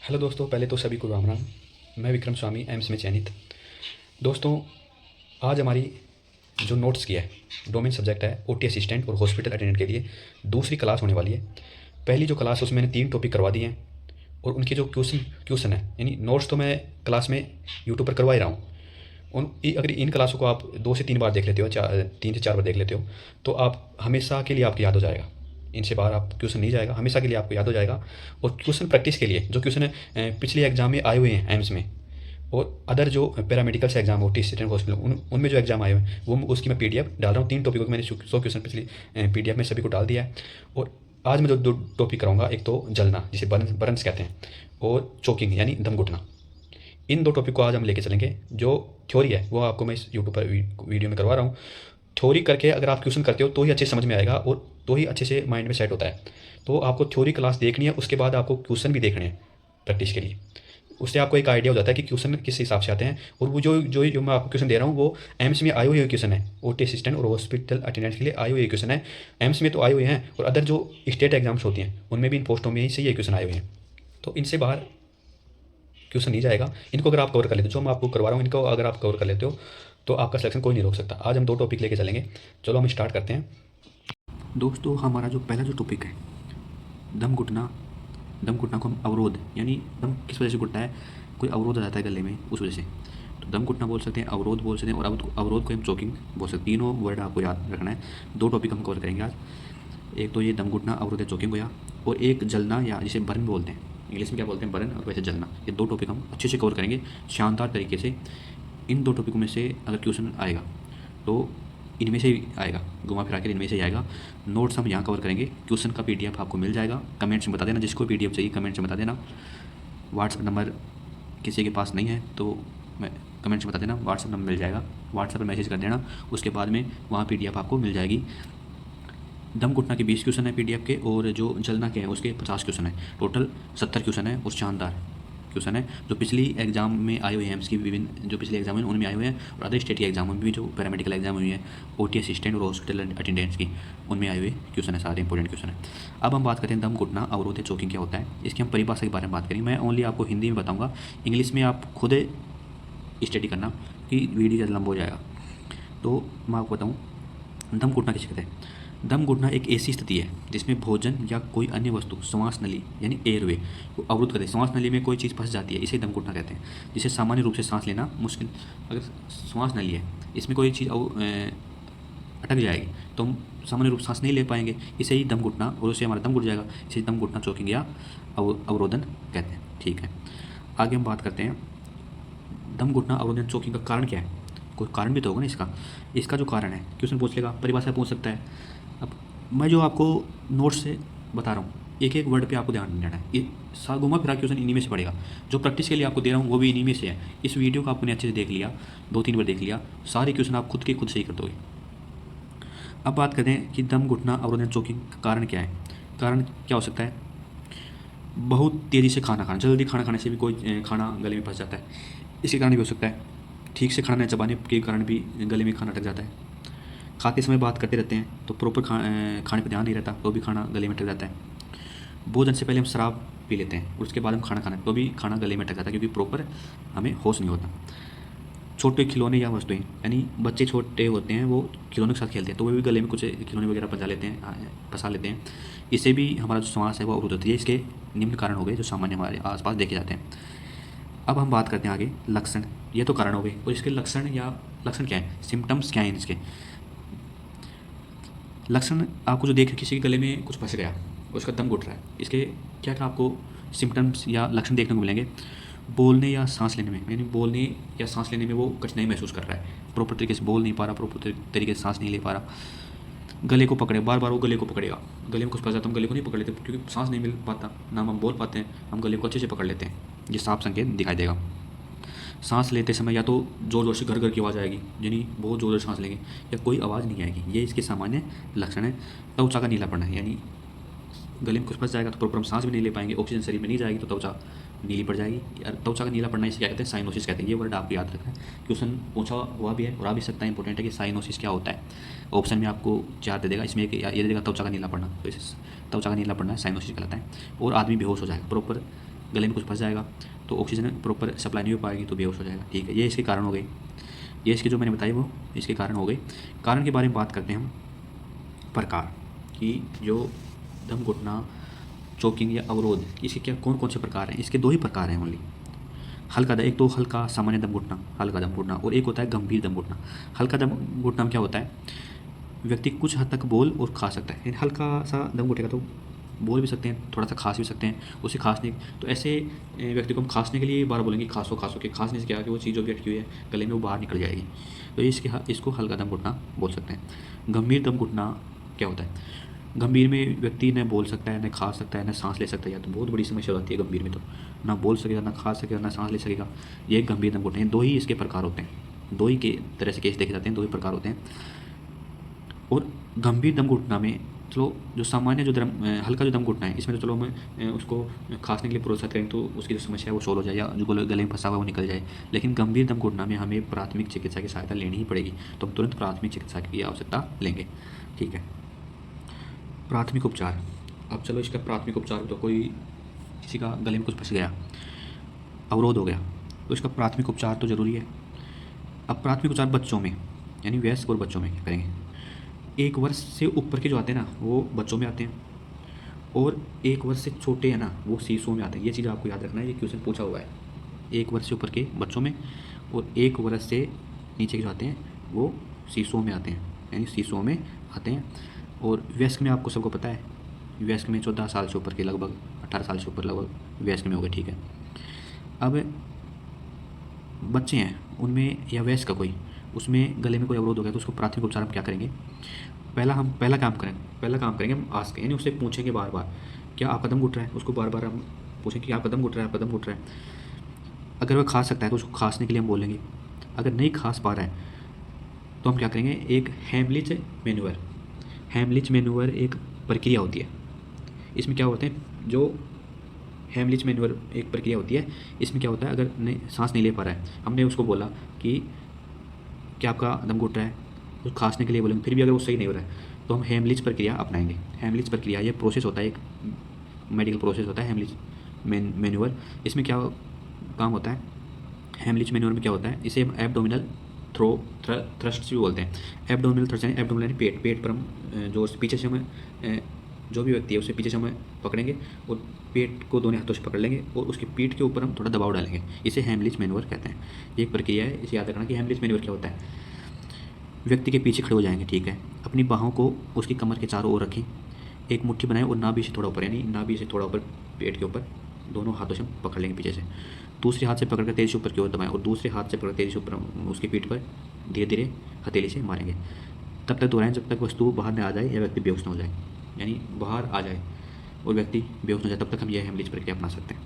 Hello दोस्तों, पहले तो सभी को राम राम। मैं विक्रम स्वामी एम्स में चयनित। दोस्तों, आज हमारी जो नोट्स की है, डोमेन सब्जेक्ट है ओटी असिस्टेंट और हॉस्पिटल अटेंडेंट के लिए दूसरी क्लास होने वाली है। पहली जो क्लास है उसमें मैंने 3 टॉपिक करवा दिए हैं और उनके जो क्वेश्चन है यानी नोट्स तो मैं क्लास में यूट्यूब पर करवा ही रहा हूँ। अगर इन क्लासों को आप 2 से 3 बार देख लेते हो, 3 से 4 बार देख लेते हो, तो आप हमेशा के लिए आपको याद हो जाएगा। इनसे बाहर आप क्वेश्चन नहीं जाएगा, हमेशा के लिए आपको याद हो जाएगा। और क्वेश्चन प्रैक्टिस के लिए जो क्वेश्चन पिछले एग्जाम में आए हुए हैं एम्स में और अदर जो पैरामेडिकल से एग्जाम ओटी असिस्टेंट हॉस्पिटल उनमें जो एग्जाम आए हुए हैं वो उसकी मैं पीडीएफ डाल रहा हूँ। 3 टॉपिकों को मैंने 100 क्वेश्चन पिछली पीडीएफ में सभी को डाल दिया है। और आज मैं जो 2 टॉपिक कराऊंगा, एक तो जलना जिसे बर्न्स कहते हैं, और चोकिंग यानी दम घुटना। इन 2 टॉपिक को आज हम लेके चलेंगे। जो थ्योरी है वो आपको मैं इस यूट्यूब पर वीडियो में करवा रहा हूँ। थ्योरी करके अगर आप क्वेश्चन करते हो तो ही अच्छे समझ में आएगा और तो ही अच्छे से माइंड में सेट होता है। तो आपको थ्योरी क्लास देखनी है, उसके बाद आपको क्वेश्चन भी देखने हैं प्रैक्टिस के लिए। उससे आपको एक आइडिया हो जाता है कि क्वेश्चन किस हिसाब से आते हैं। और वो जो मैं आपको क्वेश्चन दे रहा हूँ वो एम्स में आए हुए क्वेश्चन है। ओटी असिस्टेंट और हॉस्पिटल अटेंडेंट के लिए आए हुए क्वेश्चन है। एम्स में तो आए हुए हैं और अदर जो स्टेट एग्जाम्स होती हैं उनमें भी इन पोस्टों में ही से ये क्वेश्चन आए हुए हैं। तो इनसे बाहर क्वेश्चन नहीं जाएगा। इनको अगर आप कवर कर लेते हो, जो मैं आपको करवा रहा हूँ, इनको अगर आप कवर कर लेते हो तो आपका सिलेक्शन कोई नहीं रोक सकता। आज हम 2 टॉपिक लेके चलेंगे। चलो हम स्टार्ट करते हैं। दोस्तों, हमारा जो पहला जो टॉपिक है दम घुटना। दम घुटना को हम अवरोध यानी दम किस वजह से घुटता है, कोई अवरोध आ जाता है गले में, उस वजह से तो दम घुटना बोल सकते हैं, अवरोध बोल सकते हैं, और अवरोध को हम चोकिंग बोल सकते हैं। तीनों वर्ड आपको याद रखना है। 2 टॉपिक हम कवर करेंगे आज। एक तो ये दम घुटना अवरोध या चोकिंग हुआ, और एक जलना या जिसे बर्न बोलते हैं, इंग्लिश में क्या बोलते हैं, बर्न, और वैसे जलना। ये 2 टॉपिक हम अच्छे से कवर करेंगे शानदार तरीके से। इन 2 टॉपिकों में से अगर क्वेश्चन आएगा तो इनमें से ही आएगा, घुमा फिरा कर इनमें से ही आएगा। नोट्स हम यहाँ कवर करेंगे। क्वेश्चन का पीडीएफ आपको मिल जाएगा। कमेंट्स में बता देना, जिसको पीडीएफ चाहिए कमेंट्स में बता देना। व्हाट्सअप नंबर किसी के पास नहीं है तो मैं कमेंट्स में बता देना, व्हाट्सअप नंबर मिल जाएगा। व्हाट्सअप पर मैसेज कर देना, उसके बाद में वहाँ पीडीएफ आपको मिल जाएगी। दम घुटना के 20 क्वेश्चन है पीडीएफ के, और जो जलना के हैं उसके 50 क्वेश्चन है। टोटल 70 क्वेश्चन है और शानदार क्वेश्चन है जो पिछली एग्जाम में आए हुए हैं। एम्स की विभिन्न जो पिछले एग्जाम हैं उनमें आए हुए हैं, और अदर स्टेट के एग्जाम में भी जो पैरामेडिकल एग्जाम हुई है ओटी असिस्टेंट और हॉस्पिटल अटेंडेंट्स की, उनमें आए हुए क्वेश्चन है, सारे इंपॉर्टेंट क्वेश्चन है। अब हम बात करते हैं दम घुटना अवरोध या चोकिंग क्या होता है। इसकी हम परिभाषा के बारे में बात करेंगे। मैं ओनली आपको हिंदी में बताऊँगा, इंग्लिश में आप खुद स्टडी करना कि वीडियो ज़्यादा लंबा हो जाएगा। तो मैं आपको बताऊँ दम घुटना किसे कहते हैं। दम घुटना एक ऐसी स्थिति है जिसमें भोजन या कोई अन्य वस्तु श्वास नली यानी एयरवे को अवरुद्ध करते हैं। श्वास नली में कोई चीज़ फंस जाती है, इसे दम घुटना कहते हैं। जिसे सामान्य रूप से सांस लेना मुश्किल, अगर श्वास नली है इसमें कोई चीज़ अटक जाएगी तो हम सामान्य रूप से सांस नहीं ले पाएंगे, इसे ही दम घुटना, और उससे हमारा दम घुट जाएगा, इसे दम घुटना चोकिंग या अवरोधन कहते हैं। ठीक है, आगे हम बात करते हैं दम घुटना अवरोधन चोकिंग का कारण क्या है। कोई कारण भी तो होगा ना इसका। इसका जो कारण है क्वेश्चन पूछ लेगा, परिभाषा पूछ सकता है। अब मैं जो आपको नोट्स से बता रहा हूँ, एक एक वर्ड पे आपको ध्यान देना है। ये घुमा फिरा क्वेश्चन इन्हीं में से पड़ेगा। जो प्रैक्टिस के लिए आपको दे रहा हूँ वो भी इन्हीं में से है। इस वीडियो को आपने अच्छे से देख लिया, 2-3 बार देख लिया, सारे क्वेश्चन आप खुद के खुद सही कर दोगे। अब बात करते हैं कि दम घुटना अवरोधन चोकिंग का कारण क्या है। कारण क्या हो सकता है, बहुत तेज़ी से खाना खाना, जल्दी खाना खाने से भी कोई खाना गले में फंस जाता है, इसके कारण भी हो सकता है। ठीक से खाना न चबाने के कारण भी गले में खाना अटक जाता है। खाते समय बात करते रहते हैं तो प्रॉपर खाने पर ध्यान नहीं रहता तो भी खाना गले में अटक जाता है। भोजन से पहले हम शराब पी लेते हैं और उसके बाद हम खाना खाना तो भी खाना गले में अटक जाता है, क्योंकि प्रॉपर हमें होश नहीं होता। छोटे खिलौने या वस्तुएं, यानी बच्चे छोटे होते हैं वो खिलौने के साथ खेलते हैं तो वो भी गले में कुछ खिलौने वगैरह फंसा लेते हैं। इससे भी हमारा जो श्वास है वो अवरुद्ध होती है। इसके निम्न कारण हो गए जो सामान्य हमारे आसपास देखे जाते हैं। अब हम बात करते हैं आगे लक्षण। ये तो कारण हो गए, और इसके लक्षण क्या है, सिम्टम्स क्या हैं इसके। लक्षण आपको जो देख, किसी के गले में कुछ फंस गया, उसका दम घुट रहा है, इसके क्या क्या आपको सिम्टम्स या लक्षण देखने को मिलेंगे। बोलने या सांस लेने में, यानी बोलने या सांस लेने में वो कठिनाई महसूस कर रहा है, प्रॉपर तरीके से बोल नहीं पा रहा, प्रॉपर तरीके से सांस नहीं ले पा रहा। गले को पकड़े, बार बार वो गले को पकड़ेगा, गले में कुछ फंस जाता है हम गले को नहीं पकड़ लेते क्योंकि सांस नहीं मिल पाता, ना हम बोल पाते हैं, हम गले को अच्छे से पकड़ लेते हैं। ये साफ संकेत दिखाई देगा। सांस लेते समय या तो ज़ोर ज़ोर से घर घर की आवाज़ आएगी, यानी बहुत ज़ोर से सांस लेंगे, या कोई आवाज़ नहीं आएगी, ये इसके सामान्य लक्षण है। त्वचा का नीला पड़ना है, यानी गले में कुछ फंस जाएगा तो प्रॉपर हम सांस भी नहीं ले पाएंगे, ऑक्सीजन शरीर में नहीं जाएगी तो त्वचा नीली पड़ जाएगी। यार त्वचा का नीला पड़ना इसे क्या कहते हैं, साइनोसिस कहते हैं। ये वर्ड आपको याद रखना है, क्वेश्चन पूछा हुआ भी है और आ भी सकता है। इंपॉर्टेंट है कि साइनोसिस क्या होता है। ऑप्शन में आपको 4 दे देगा, इसमें एक ये दे देगा त्वचा का नीला पड़ना, तो इसे त्वचा का नीला पड़ना है साइनोसिस कहलाता है। और आदमी बेहोश हो जाएगा, प्रॉपर गले में कुछ फंस जाएगा तो ऑक्सीजन प्रॉपर सप्लाई नहीं हो पाएगी तो बेहोश हो जाएगा। ठीक है, ये इसके कारण हो गए, ये इसके जो मैंने बताई वो इसके कारण हो गए। कारण के बारे में बात करते हैं हम, प्रकार कि जो दम घुटना, चोकिंग या अवरोध, इसके क्या कौन कौन से प्रकार हैं। इसके 2 ही प्रकार हैं ओनली। हल्का एक तो हल्का सामान्य दम घुटना, हल्का दम घुटना, और एक होता है गंभीर दम घुटना। हल्का दम घुटना में क्या होता है, व्यक्ति कुछ हद तक बोल और खा सकता है। हल्का सा दम घुटेगा तो बोल भी सकते हैं, थोड़ा सा खांस भी सकते हैं। उसे खांसने तो ऐसे व्यक्ति को हम खांसने के लिए बार बोलेंगे खांसो खांसो के, खांसने से क्या कि वो चीज़ जो भी अटकी हुई है गले में वो बाहर निकल जाएगी। तो इसको हल्का दम घुटना बोल सकते हैं। गंभीर दम घुटना क्या होता है, गंभीर में व्यक्ति न बोल सकता है, न खा सकता है, न सांस ले सकता है। या तो बहुत बड़ी समस्या होती है गंभीर में, तो ना बोल सकेगा, ना खा सकेगा, ना सांस ले सकेगा। ये गंभीर दम घुटना है। 2 ही इसके प्रकार होते हैं, 2 ही के तरह से केस देखे जाते हैं, 2 ही प्रकार होते हैं। और गंभीर दम घुटना में चलो जो सामान्य जो हल्का जो दम घुटना है इसमें तो चलो हम उसको खांसने के लिए प्रोत्साहित करेंगे तो उसकी जो समस्या है वो सोल्व हो जाए या जो गले में फंसा हुआ वो निकल जाए। लेकिन गंभीर दम घुटना में हमें प्राथमिक चिकित्सा की सहायता लेनी ही पड़ेगी, तो हम तुरंत प्राथमिक चिकित्सा की आवश्यकता लेंगे। ठीक है, प्राथमिक उपचार। अब चलो इसका प्राथमिक उपचार, तो कोई किसी का गले में कुछ फंस गया, अवरोध हो गया, तो इसका प्राथमिक उपचार तो ज़रूरी है। अब प्राथमिक उपचार बच्चों में यानी वयस्क और बच्चों में क्या करेंगे, 1 वर्ष से ऊपर के जो आते हैं ना वो बच्चों में आते हैं, और 1 वर्ष से छोटे हैं ना वो शिशुओं में आते हैं। ये चीज़ आपको याद रखना है, ये क्वेश्चन पूछा हुआ है। 1 वर्ष से ऊपर के बच्चों में और 1 वर्ष से नीचे के जो आते हैं वो शिशुओं में आते हैं, यानी शिशुओं में आते हैं। और वयस्क में आपको सबको पता है, वयस्क में 14 साल से ऊपर के लगभग 18 साल से ऊपर लगभग वयस्क में हो गए। ठीक है, अब बच्चे हैं उनमें या वयस्क का कोई, उसमें गले में कोई अवरोध हो गया तो उसको प्राथमिक उपचार हम क्या करेंगे, पहला काम करेंगे हम आस्क, यानी उससे पूछेंगे बार बार क्या आपका दम घुट रहा है। उसको बार बार हम पूछेंगे कि आपका दम घुट रहा है, आपका दम घुट रहा है। अगर वह खा सकता है तो उसको खांसने के लिए हम बोलेंगे। अगर नहीं खांस पा रहा है तो हम क्या करेंगे, एक हेमलिच मैन्यूवर एक प्रक्रिया होती है। इसमें क्या होते हैं, जो हेमलिच मैन्यूवर एक प्रक्रिया होती है, इसमें क्या होता है, अगर सांस नहीं ले पा रहा है, हमने उसको बोला कि क्या आपका दम घुट रहा है, तो खांसने के लिए बोलेंगे, फिर भी अगर वो सही नहीं हो रहा है तो हम हेमलिच प्रक्रिया अपनाएंगे। हेमलिच प्रक्रिया ये प्रोसेस होता है, एक मेडिकल प्रोसेस होता है हेमलिच मैन्यूवर। इसमें क्या काम होता है, हेमलिच मैन्यूवर में क्या होता है, इसे हम एब्डोमिनल थ्रस्ट भी बोलते हैं। एब्डोमिनल थ्रस्ट यानी एब्डोमिनल यानी पेट पर हम जो पीछे से हम जो भी व्यक्ति है उसे पीछे से हम पकड़ेंगे और पेट को दोनों हाथों से पकड़ लेंगे और उसकी पीठ के ऊपर हम थोड़ा दबाव डालेंगे। इसे हेमलिच मैन्यूवर कहते हैं। ये एक प्रक्रिया है, इसे याद रखना कि हेमलिच मैन्यूवर क्या होता है। व्यक्ति के पीछे खड़े हो जाएंगे, ठीक है, अपनी बाहों को उसकी कमर के चारों ओर रखें, एक मुट्ठी बनाएं और नाभि से थोड़ा ऊपर, यानी नाभि से थोड़ा ऊपर पेट के ऊपर दोनों हाथों से हम पकड़ लेंगे पीछे से। दूसरे हाथ से पकड़कर तेज़ी से ऊपर की ओर दबाएं और दूसरे हाथ से पकड़ तेज़ी से ऊपर उसकी पीठ पर धीरे धीरे हथेली से मारेंगे। तब तक दोहराएं जब तक वस्तु बाहर न आ जाए या व्यक्ति बेहोश न हो जाए, यानी बाहर आ जाए और व्यक्ति बेहोश न हो जाए, तब तक हम यह हेमलिच प्रक्रिया अपना सकते हैं।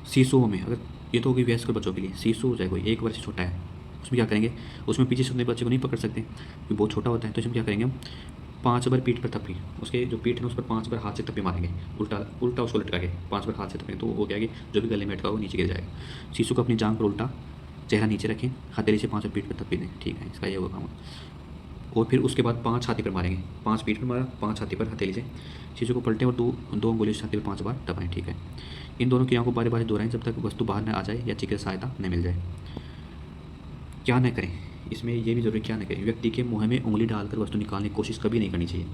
शिशुओं में, अगर ये तो होगी वयस्क बच्चों के लिए, शिशु हो जाए कोई 1 वर्ष से छोटा है, उसमें क्या करेंगे, उसमें पीछे से अपने बच्चे को नहीं पकड़ सकते क्योंकि बहुत छोटा होता है, तो इसमें क्या करेंगे हम 5 बार पीठ पर थप्पी, उसके जो पीठ है उस पर 5 बार हाथ से थप्पी मारेंगे, उल्टा उसको लटका के 5 बार हाथ से थप्पी, तो वो क्या है कि जो भी गले में अटका हो नीचे गिर जाएगा। शिशु को अपनी जांघ पर उल्टा, चेहरा नीचे रखें, हथेली से 5 बार पीठ पर थप्पी दें, ठीक है, इसका ये होगा काम। और फिर उसके बाद 5 छाती पर मारेंगे, 5 पीठ पर मारा, 5 छाती पर हथेली से। शिशु को पलटें और 2 अंगुली छाती पर 5 बार दबाएं, ठीक है। इन दोनों क्रियाओं को बारी बारी दोहराएं जब तक वस्तु बाहर न आ जाए या चिकित्सा सहायता न मिल जाए। क्या न करें, इसमें ये भी जरूरी, क्या न करें, व्यक्ति के मुंह में उंगली डालकर वस्तु निकालने की कोशिश कभी नहीं करनी चाहिए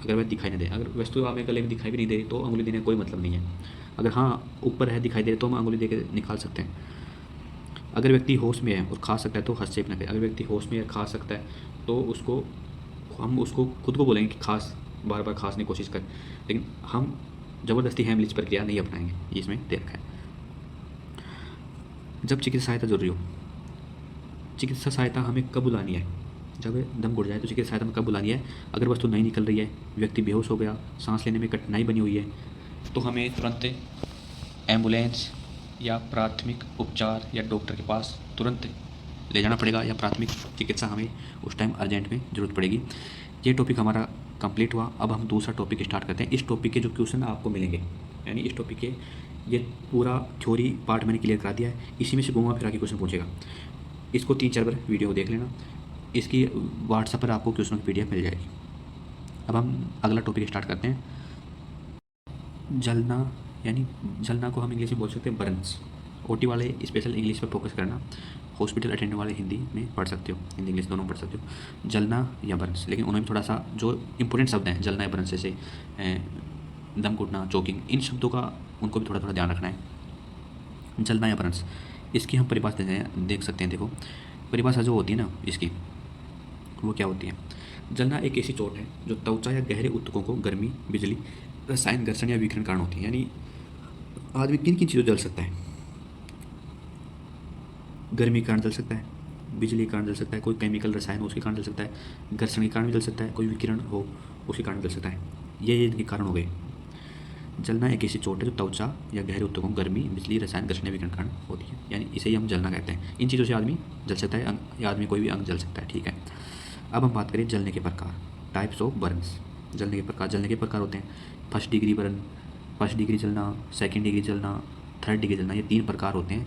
अगर वह दिखाई न दे। अगर वस्तु हमें गले में दिखाई भी नहीं दे रही तो उंगली देने का कोई मतलब नहीं है। अगर हाँ ऊपर है दिखाई दे रही तो हम उंगली दे के निकाल सकते हैं। अगर व्यक्ति होश में है और खा सकता है तो हस्तक्षेप न करें। अगर व्यक्ति होश में है खा सकता है तो हम उसको खुद को बोलेंगे कि खास, बार बार खांसने की कोशिश कर, लेकिन हम ज़बरदस्ती हेमलिच प्रक्रिया नहीं अपनाएंगे, ये इसमें दे रखा है। जब चिकित्सा सहायता जरूरी हो, चिकित्सा सहायता हमें कब बुलानी है, जब दम घुट जाए तो चिकित्सा सहायता हमें कब बुलानी है। अगर वस्तु नहीं निकल रही है, व्यक्ति बेहोश हो गया, सांस लेने में कठिनाई बनी हुई है, तो हमें तुरंत एम्बुलेंस या प्राथमिक उपचार या डॉक्टर के पास तुरंत ले जाना पड़ेगा, या प्राथमिक चिकित्सा हमें उस टाइम अर्जेंट में ज़रूरत पड़ेगी। ये टॉपिक हमारा कंप्लीट हुआ। अब हम दूसरा टॉपिक स्टार्ट करते हैं। इस टॉपिक के जो क्वेश्चन आपको मिलेंगे, यानी इस टॉपिक के ये पूरा थ्योरी पार्ट मैंने क्लियर करा दिया है, इसी में से घुमा फिरा के क्वेश्चन पूछेगा। इसको 3-4 बार वीडियो देख लेना, इसकी व्हाट्सएप पर आपको क्वेश्चन की PDF मिल जाएगी। अब हम अगला टॉपिक स्टार्ट करते हैं। जलना यानी जलना को हम इंग्लिश में बोल सकते हैं बर्न्स। ओटी वाले स्पेशल इंग्लिश पर फोकस करना, हॉस्पिटल अटेंडेंट वाले हिंदी में पढ़ सकते हो, हिंदी इंग्लिश दोनों पढ़ सकते हो, जलना या बर्न्स। लेकिन उन्होंने थोड़ा सा जो इंपॉर्टेंट शब्द हैं जलना या बर्न्स, जैसे दम घुटना, चोकिंग, इन शब्दों का उनको भी थोड़ा थोड़ा ध्यान रखना है। जलना या बर्न्स, इसकी हम परिभाषा देख सकते हैं। देखो परिभाषा जो होती है ना इसकी, वो क्या होती है। जलना एक ऐसी चोट है जो त्वचा या गहरे ऊतकों को गर्मी, बिजली, रसायन घर्षण या विकिरण कारण होती है। यानी आदमी किन किन चीज़ों जल सकता है, गर्मी के कारण जल सकता है, बिजली के कारण जल सकता है, कोई केमिकल रसायन हो उसके कारण जल सकता है, घर्षण के कारण भी जल सकता है, कोई विकिरण हो उसके कारण जल सकता है। ये इनके कारण हो गए। जलना एक ऐसी चोट है जो त्वचा या गहरे ऊतकों को गर्मी, बिजली, रसायन घर्षण या विकिरण के कारण होती है। यानी इसे ही हम जलना कहते हैं। इन चीज़ों से आदमी जल सकता है, या आदमी कोई भी अंग जल सकता है। ठीक है, अब हम बात करें जलने के प्रकार, टाइप्स ऑफ बर्न्स। जलने के प्रकार होते हैं first degree burn, first degree जलना, सेकंड डिग्री जलना, थर्ड डिग्री जलना। ये 3 प्रकार होते हैं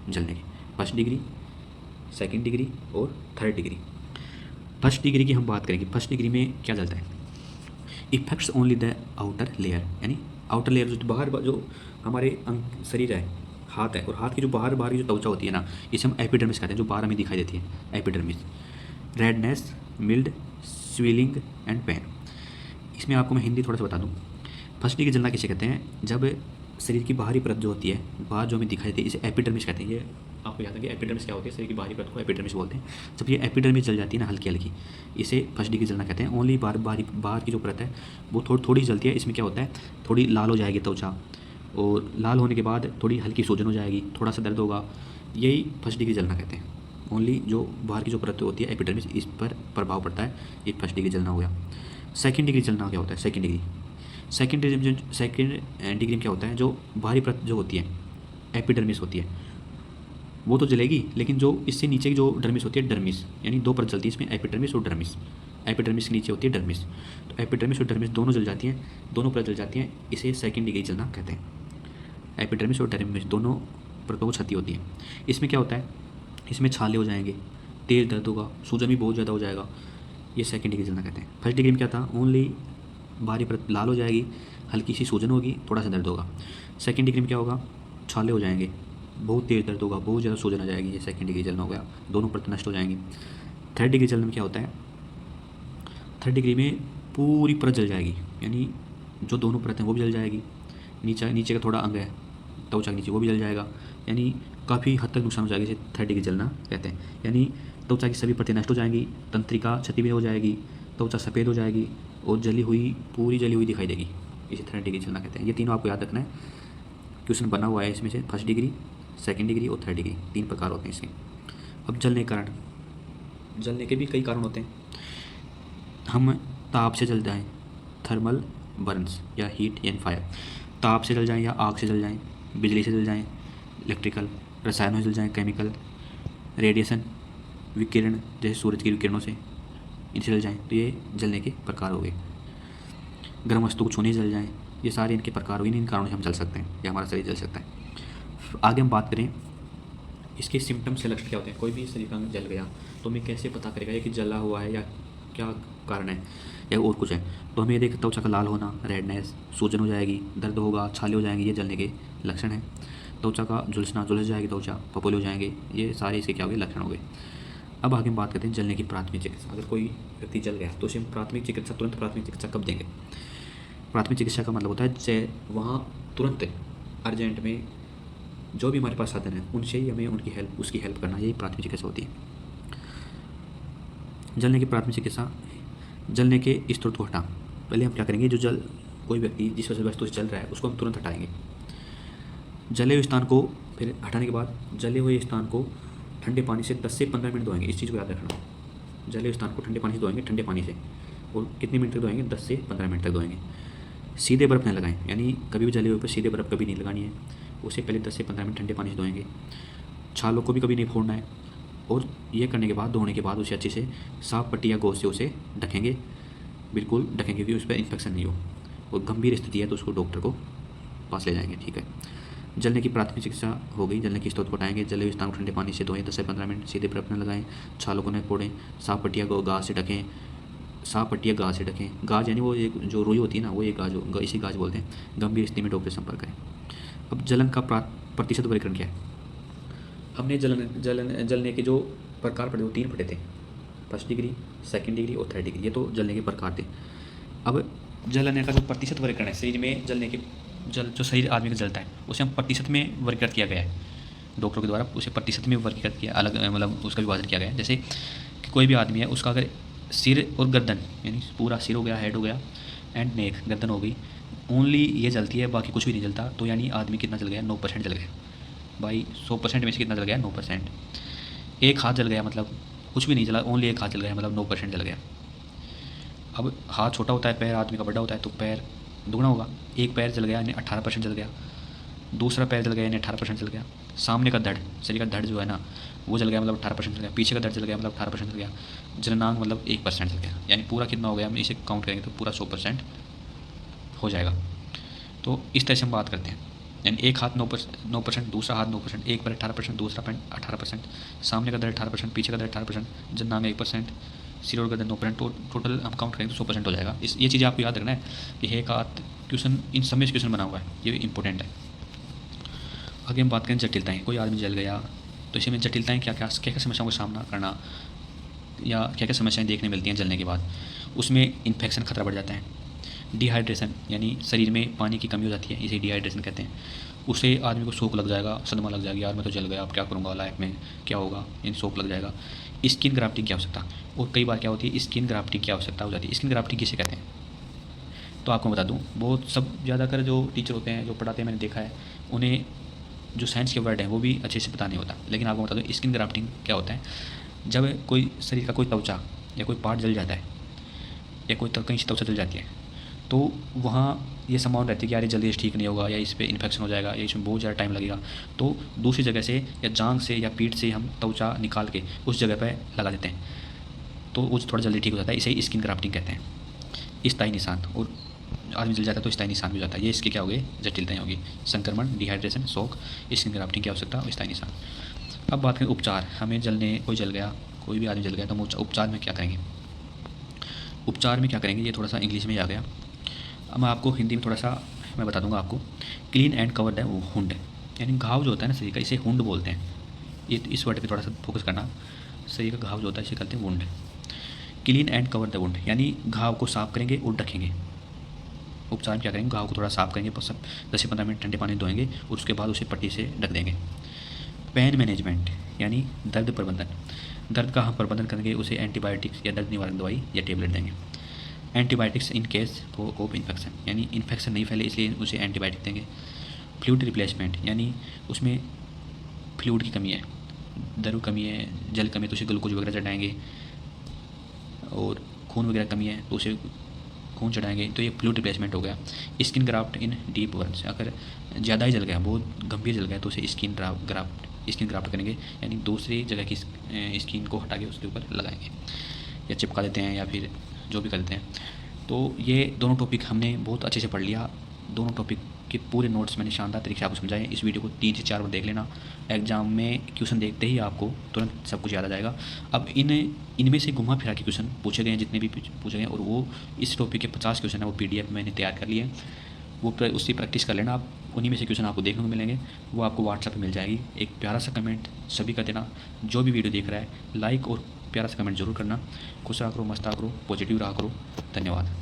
जलने के, फर्स्ट डिग्री, सेकंड डिग्री और थर्ड डिग्री। फर्स्ट डिग्री की हम बात करेंगे। फर्स्ट डिग्री में क्या जलता है, effects only the outer layer, यानी आउटर लेयर जो बाहर जो हमारे अंग शरीर है, हाथ है, और हाथ की जो बाहर की जो त्वचा होती है ना, इसे हम एपिडर्मिस कहते हैं, जो बाहर हमें दिखाई देती है, epidermis. Redness, mild, swelling and pain. इसमें आपको मैं हिंदी थोड़ा सा बता दूं। फर्स्ट डिग्री जलना किसे कहते हैं, जब शरीर की बाहरी परत जो होती है, बाहर जो हमें दिखाई देती है, इसे एपिडर्मिस कहते हैं। ये आपको याद है कि एपिडर्मिस क्या होती है, शरीर की बाहरी परत को एपिडर्मिस बोलते हैं। जब ये एपिडर्मिस जल जाती है ना हल्की हल्की, इसे फर्स्ट डिग्री जलना कहते हैं। ओनली बाहर की जो परत है वो थोड़ी जलती है। इसमें क्या होता है, थोड़ी लाल हो जाएगी त्वचा, और लाल होने के बाद थोड़ी हल्की सूजन हो जाएगी, थोड़ा सा दर्द होगा, यही फर्स्ट डिग्री जलना कहते हैं। ओनली जो बाहर की जो परत होती है एपिडर्मिस, इस पर प्रभाव पड़ता है, ये फर्स्ट डिग्री जलना हो गया। सेकंड डिग्री जलना क्या होता है, सेकंड डिग्री में क्या होता है, जो बाहरी परत जो होती है एपिडर्मिस होती है वो तो जलेगी, लेकिन जो इससे नीचे की जो डर्मिस होती है, डर्मिस, यानी 2 परत जलती है इसमें, एपिडर्मिस और डर्मिस। एपिडर्मिस के नीचे होती है डर्मिस, तो एपिडर्मिस और डर्मिस दोनों जल जाती हैं, दोनों परत जल जाती हैं, इसे सेकंड डिग्री जलना कहते हैं। एपिडर्मिस और डर्मिस दोनों परतों को क्षति होती है। इसमें क्या होता है, इसमें छाले हो जाएंगे, तेज दर्द होगा, सूजन भी बहुत ज़्यादा हो जाएगा, ये सेकंड डिग्री जलना कहते हैं। फर्स्ट डिग्री में क्या था, ओनली बाहरी परत लाल हो जाएगी, हल्की सी सूजन होगी, थोड़ा सा दर्द होगा। सेकंड डिग्री में क्या होगा, छाले हो जाएंगे, बहुत तेज़ दर्द होगा, बहुत ज़्यादा सूजन आ जाएगी, ये सेकंड डिग्री जलना हो गया, दोनों परत नष्ट हो जाएंगी। थर्ड डिग्री जलने में क्या होता है, थर्ड डिग्री में पूरी परत जल जाएगी, यानी जो दोनों परत हैं वो भी जल जाएगी, नीचे का थोड़ा अंग है त्वचा के नीचे वो भी जल जाएगा, यानी काफ़ी हद तक नुकसान हो जाएगा, इसे थर्ड डिग्री जलना कहते हैं। यानी त्वचा की सभी परतें नष्ट हो जाएंगी, तंत्रिका क्षति भी हो जाएगी, त्वचा सफ़ेद हो जाएगी और पूरी जली हुई दिखाई देगी, इसे थर्ड डिग्री जलना कहते हैं। ये तीनों आपको याद रखना है, क्वेश्चन बना हुआ है इसमें से, फर्स्ट डिग्री, सेकंड डिग्री और थर्ड डिग्री, 3 प्रकार होते हैं इसके। अब जलने के कारण, जलने के भी कई कारण होते हैं। हम ताप से जल जाएं, थर्मल बर्न्स या हीट एंड फायर, ताप से जल जाएं या आग से जल जाएं, बिजली से जल जाएं, इलेक्ट्रिकल, रसायनों से जल जाएं, केमिकल, रेडिएशन, विकिरण जैसे सूरज की विकिरणों से, इनसे जल जाएं, तो ये जलने के प्रकार हो गए। गर्म वस्तु को छूने से जल जाएं, ये सारे इनके प्रकार हो गए, इन कारणों से हम जल सकते हैं या हमारा शरीर जल सकता है। आगे हम बात करें इसके सिम्टम्स से, लक्षण क्या होते हैं। कोई भी शरीर का अंग जल गया तो हमें कैसे पता करेगा ये कि जला हुआ है या क्या कारण है या और कुछ है, तो हमें देख त्वचा का लाल होना, रेडनेस, सूजन हो जाएगी, दर्द होगा, छाले हो जाएंगे, ये जलने के लक्षण हैं। त्वचा का झुलसना, झुलस जाएगी त्वचा, फफोले हो जाएंगे, ये सारे इसके क्या हो गए, लक्षण हो गए। अब आगे हम बात करते हैं जलने की प्राथमिक चिकित्सा। अगर कोई व्यक्ति जल गया तो उसे प्राथमिक चिकित्सा, तुरंत प्राथमिक चिकित्सा कब देंगे। प्राथमिक चिकित्सा का मतलब होता है वहाँ तुरंत अर्जेंट में जो भी हमारे पास साधन है उनसे ही हमें उसकी हेल्प करना, यही प्राथमिक चिकित्सा होती है। जलने की प्राथमिक चिकित्सा, जलने के स्रोत को हटा। पहले हम क्या करेंगे, जो कोई व्यक्ति जिस वस्तु से जल रहा है उसको हम तुरंत हटाएंगे। जले हुए स्थान को फिर हटाने के बाद जले हुए स्थान को ठंडे पानी से 10 से 15 मिनट धोएंगे, इस चीज़ को याद रखना। जले हुए स्थान को ठंडे पानी से धोएंगे, ठंडे पानी से, और कितने मिनट तक धोएंगे, 10 से 15 मिनट तक धोएंगे। सीधे बर्फ़ नहीं लगाएं, यानी कभी भी जले हुए पर सीधे बर्फ़ कभी नहीं लगानी है, उसे पहले 10 से 15 मिनट ठंडे पानी से धोएंगे। छालों को भी कभी नहीं फोड़ना है, और ये करने के बाद, धोने के बाद उसे अच्छे से साफ पट्टी या गौस से उसे ढकेंगे, बिल्कुल ढकेंगे कि उस पर इन्फेक्शन नहीं हो, और गंभीर स्थिति है तो उसको डॉक्टर को पास ले जाएंगे। ठीक है, जलने की प्राथमिक चिकित्सा हो गई। जलने की स्रोत को हटाएंगे, जले हुए स्थान को ठंडे पानी से धोएं 10 से 15 मिनट, सीधे बर्फ़ न लगाएं, छालों को न फोड़ें, साफ पट्टिया को गाज से ढकें, साफ पट्टिया गाज से ढकें। गाज यानी वो एक जो रुई होती है ना, वो एक गाज, इसी गाज बोलते हैं। गंभीर स्थिति में डॉक्टर से संपर्क करें। अब जलन का प्रतिशत वर्गीकरण क्या है? हमने जलने के जो प्रकार पढ़े वो 3 पढ़े थे, फर्स्ट डिग्री, सेकंड डिग्री और थर्ड डिग्री। ये तो जलने के प्रकार थे। अब जलने का जो प्रतिशत वर्गीकरण है, शरीर में जलने के जो शरीर आदमी का जलता है उसे हम प्रतिशत में वर्गीकृत किया गया है, डॉक्टरों के द्वारा उसे प्रतिशत में वर्गीकृत किया, अलग मतलब उसका विभाजन किया गया है। जैसे कि कोई भी आदमी है, उसका अगर सिर और गर्दन यानी पूरा सिर हो गया, हेड हो गया एंड नेक, गर्दन हो गई, ओनली ये जलती है, बाकी कुछ भी नहीं जलता, तो यानी आदमी कितना जल गया? 9% जल गया भाई। 100% में से कितना जल गया? 9%। एक हाथ जल गया मतलब कुछ भी नहीं जला, ओनली एक हाथ जल गया मतलब 9% जल गया। अब हाथ छोटा होता है, पैर आदमी का बड़ा होता है, तो पैर दुगना होगा। एक पैर जल गया यानी 18% जल गया, दूसरा पैर जल गया यानी 18% जल गया, सामने का धड़, शरीर का धड़ जो है ना वो जल गया मतलब 18% जल गया, पीछे का धड़ जल गया मतलब 18% जल गया, जननांग मतलब 1% जल गया। यानी पूरा कितना हो गया? हम इसे काउंट करेंगे तो पूरा 100% हो जाएगा। तो इस तरह से हम बात करते हैं, यानी एक हाथ 9%, दूसरा हाथ 9%, एक पैर 18%, दूसरा पैर 18%, सामने का धड़ 18%, पीछे का धड़ 18%, जननांग 1%, सिर और गर्दन 9%, टोटल हम काउंट करेंगे तो 100% हो जाएगा। ये चीज़ आपको याद रखना है कि एक हाथ क्वेश्चन, इन सब में क्वेश्चन बना हुआ है, ये इंपॉर्टेंट है। आगे हम बात करें जटिलताएँ। कोई आदमी जल गया तो इसी में जटिलताएँ क्या क्या समस्याओं का सामना करना या क्या क्या समस्याएं देखने मिलती हैं जलने के बाद। उसमें इन्फेक्शन खतरा बढ़ जाता है, डिहाइड्रेशन यानी शरीर में पानी की कमी हो जाती है, इसे डिहाइड्रेशन कहते हैं। उससे आदमी को शौक लग जाएगा, सदमा लग जाएगा, यार मैं तो जल गया, अब क्या करूँगा लाइफ में, क्या होगा, इन शौक लग जाएगा। स्किन ग्राफ्टिंग की आवश्यकता, और कई बार क्या होती है, स्किन ग्राफ्टिंग की आवश्यकता हो जाती है। स्किन ग्राफ्टिंग किसे कहते हैं तो आपको बता दूँ, बहुत सब ज़्यादातर जो टीचर होते हैं जो पढ़ाते हैं, मैंने देखा है, उन्हें जो साइंस के वर्ड हैं वो भी अच्छे से पता नहीं होता। लेकिन आपको बता दूँ स्किन ग्राफ्टिंग क्या होता है। जब कोई शरीर का कोई त्वचा या कोई पार्ट जल जाता है या कोई कहीं से त्वचा जल जाती है, तो वहाँ ये संभावना रहती है कि यार ये जल्दी ठीक नहीं होगा, या इस पर इन्फेक्शन हो जाएगा, या इसमें बहुत ज़्यादा टाइम लगेगा, तो दूसरी जगह से या जांघ से या पीठ से हम त्वचा निकाल के उस जगह पर लगा देते हैं, तो वो थोड़ा जल्दी ठीक हो जाता है। इसे स्किन ग्राफ्टिंग कहते हैं। स्थायी निशान, और आदमी जल जाता है तो स्थायी निशान भी हो जाता है। ये इसके क्या हो गए? जटिलताएँ होगी, संक्रमण, डिहाइड्रेशन, शौक, स्किन ग्राफ्टिंग की आवश्यकता और स्थायी निशान। अब बात करें उपचार। हमें जलने, कोई जल गया, कोई भी आदमी जल गया, तो हम उपचार में क्या करेंगे? उपचार में क्या करेंगे, ये थोड़ा सा इंग्लिश में आ गया, अब मैं आपको हिंदी में थोड़ा सा मैं बता दूंगा आपको। Clean and cover the wound, यानी घाव जो होता है ना शरीर का, इसे वुंड बोलते हैं। ये इस वर्ड पे थोड़ा सा फोकस करना। शरीर का घाव जो होता है इसे कहते हैं wound. Clean and cover the wound, यानी घाव को साफ करेंगे और ढकेंगे। उपचार में क्या करेंगे? घाव को थोड़ा साफ करेंगे, 10 से 15 मिनट ठंडे पानी धोएंगे और उसके बाद उसे पट्टी से ढक देंगे। पेन मैनेजमेंट, यानी दर्द प्रबंधन। दर्द का हम प्रबंधन करेंगे, उसे एंटीबायोटिक्स या दर्द निवारक दवाई या टेबलेट देंगे। Antibiotics in case of infection, यानी इन्फेक्शन नहीं फैले इसलिए उसे एंटीबायोटिक देंगे। फ्लूइड रिप्लेसमेंट, यानी उसमें फ्लूइड की कमी है, दरू कमी है, जल कमी है तो उसे ग्लूकोज वगैरह चढ़ाएंगे, और खून वगैरह कमी है तो उसे खून चढ़ाएंगे, तो ये फ्लूइड रिप्लेसमेंट हो गया। स्किन ग्राफ्ट इन डीप बर्न्स, अगर ज़्यादा ही जल गया, बहुत गंभीर जल गया, तो उसे स्किन ग्राफ्ट करेंगे, यानी दूसरी जगह की स्किन को हटा के उसके ऊपर लगाएंगे या चिपका देते हैं या फिर जो भी करते हैं। तो ये दोनों टॉपिक हमने बहुत अच्छे से पढ़ लिया। दोनों टॉपिक के पूरे नोट्स मैंने शानदार तरीके से आपको समझाए। इस वीडियो को 3 से 4 बार देख लेना, एग्जाम में क्वेश्चन देखते ही आपको तुरंत सब कुछ याद आ जाएगा। अब इनमें से घुमा फिरा के क्वेश्चन पूछे गए हैं, जितने भी पूछे गए हैं, और वो इस टॉपिक के 50 क्वेश्चन है, वो PDF मैंने तैयार कर लिए हैं, वो उसकी प्रैक्टिस कर लेना आप। उन्हीं में से क्वेश्चन आपको देखने को मिलेंगे, वो आपको व्हाट्सएप पे मिल जाएगी। एक प्यारा सा कमेंट सभी का देना, जो भी वीडियो देख रहा है लाइक और प्यारा सा कमेंट जरूर करना। खुश रहा करो, मस्त रहा करो, पॉजिटिव रहा करो। धन्यवाद।